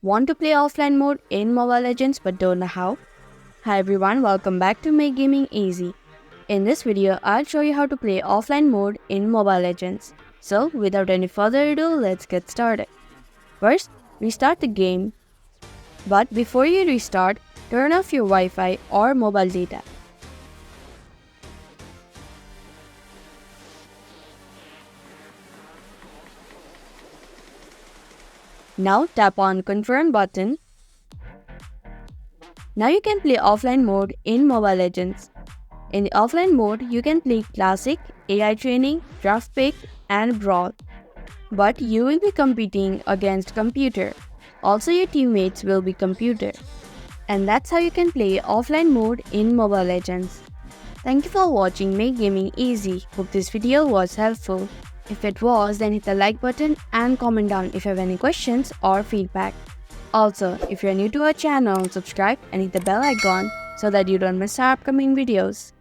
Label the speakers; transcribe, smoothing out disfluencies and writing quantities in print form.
Speaker 1: Want to play offline mode in Mobile Legends but don't know how? Hi everyone, welcome back to Make Gaming Easy. In this video, I'll show you how to play offline mode in Mobile Legends. So without any further ado, let's get started. First, restart the game. But before you restart, turn off your Wi-Fi or mobile data. Now tap on Confirm button. Now you can play offline mode in Mobile Legends. In the offline mode, you can play Classic, AI Training, Draft Pick, and Brawl. But you will be competing against computer. Also your teammates will be computer. And that's how you can play offline mode in Mobile Legends. Thank you for watching Make Gaming Easy. Hope this video was helpful. If it was, then hit the like button and comment down if you have any questions or feedback. Also, if you're new to our channel, subscribe and hit the bell icon so that you don't miss our upcoming videos.